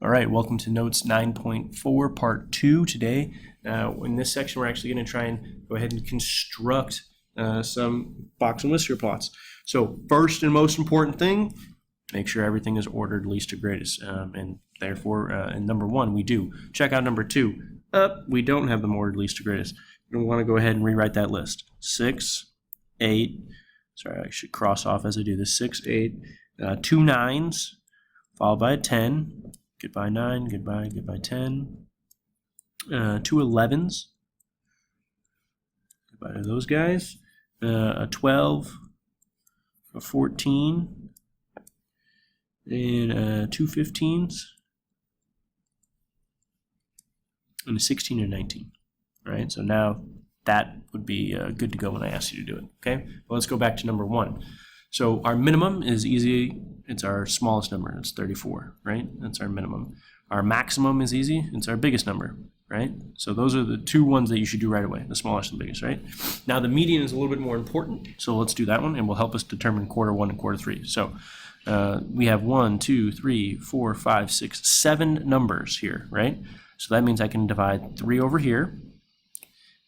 All right, welcome to Notes 9.4 Part 2 today. In this section, we're actually going to try and go ahead and construct some box and whisker plots. So first and most important thing, make sure everything is ordered least to greatest. And therefore, in number 1, we do. Check out number 2. We don't have them ordered least to greatest. We want to go ahead and rewrite that list. 6, 8, sorry, I should cross off as I do this. 6, 8, 2 9s, followed by a 10. Goodbye 9, goodbye 10. 2 11s. Goodbye to those guys. A 12, a 14, and 2 15s, and a 16 and 19. All right, so now that would be good to go when I ask you to do it. Okay, well, let's go back to number 1. So our minimum is easy. It's our smallest number. It's 34, right? That's our minimum. Our maximum is easy. It's our biggest number, right? So those are the two ones that you should do right away, the smallest and biggest, right? Now the median is a little bit more important, so let's do that one, and will help us determine quarter 1 and quarter 3. So we have 1, 2, 3, 4, 5, 6, 7 numbers here, right? So that means I can divide 3 over here,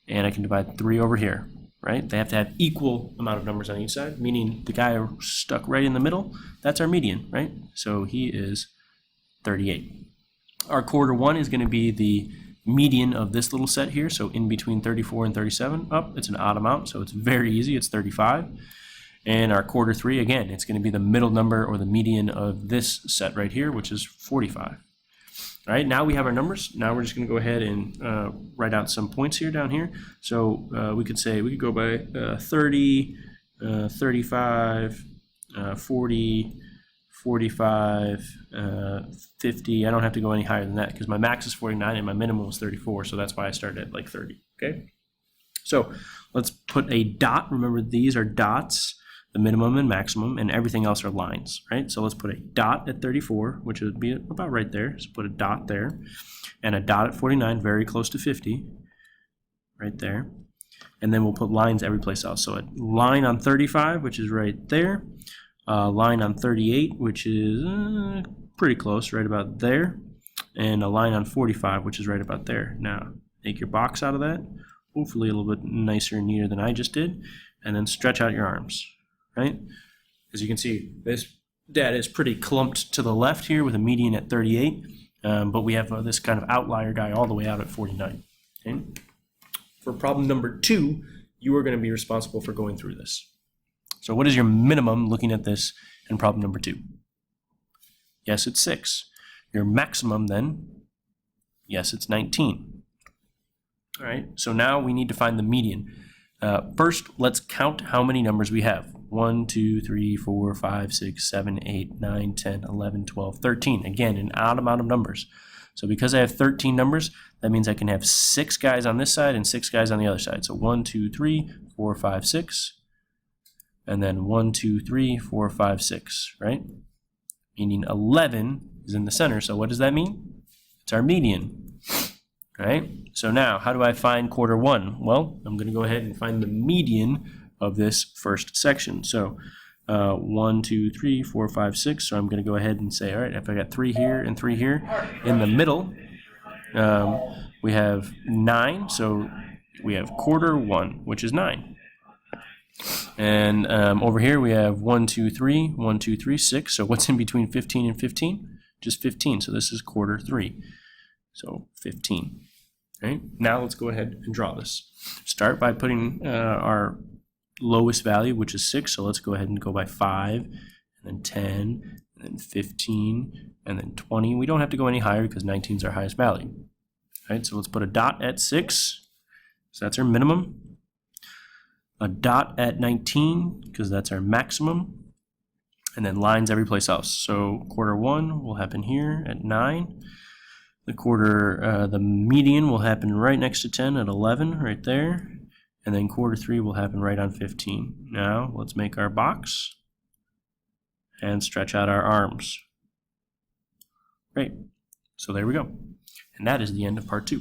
and I can divide 3 over here. Right? They have to have equal amount of numbers on each side, meaning the guy stuck right in the middle, that's our median, right? So he is 38. Our quarter 1 is going to be the median of this little set here, so in between 34 and 37. It's an odd amount, so it's very easy, it's 35. And our quarter 3, again, it's going to be the middle number or the median of this set right here, which is 45. All right, now we have our numbers. Now we're just going to go ahead and write out some points here down here. So we could go by 30, 35, 40, 45, 50. I don't have to go any higher than that because my max is 49 and my minimum was 34, so that's why I started at like 30. Okay, so let's put a dot. Remember, these are dots. The minimum and maximum, and everything else are lines, right? So let's put a dot at 34, which would be about right there. So put a dot there, and a dot at 49, very close to 50, right there. And then we'll put lines every place else. So a line on 35, which is right there. A line on 38, which is pretty close, right about there. And a line on 45, which is right about there. Now, make your box out of that. Hopefully a little bit nicer and neater than I just did. And then stretch out your arms. Right? As you can see, this data is pretty clumped to the left here with a median at 38, but we have this kind of outlier guy all the way out at 49. Okay? For problem number 2, you are going to be responsible for going through this. So what is your minimum looking at this in problem number 2? Yes, it's 6. Your maximum then, yes, it's 19. All right, so now we need to find the median. First, let's count how many numbers we have. 1, 2, 3, 4, 5, 6, 7, 8, 9, 10, 11, 12, 13. Again, an odd amount of numbers. So because I have 13 numbers, that means I can have 6 guys on this side and 6 guys on the other side. So 1, 2, 3, 4, 5, 6. And then 1, 2, 3, 4, 5, 6, right? Meaning 11 is in the center. So what does that mean? It's our median. Right? So now, how do I find quarter 1? Well, I'm going to go ahead and find the median of this first section. So 1, 2, 3, 4, 5, 6. So I'm going to go ahead and say, all right, if I got 3 here and 3 here, in the middle, we have 9. So we have quarter 1, which is 9. And over here we have 1, 2, 3, 1, 2, 3, 6. So what's in between 15 and 15? Just 15. So this is quarter 3. So 15. Right? Now let's go ahead and draw this. Start by putting our lowest value, which is 6. So let's go ahead and go by 5, and then 10, and then 15, and then 20. We don't have to go any higher because 19 is our highest value. All right, so let's put a dot at 6. So that's our minimum. A dot at 19 because that's our maximum. And then lines every place else. So quarter 1 will happen here at 9. The median will happen right next to 10 at 11, right there. And then quarter 3 will happen right on 15. Now, let's make our box and stretch out our arms. Great. So there we go. And that is the end of part 2.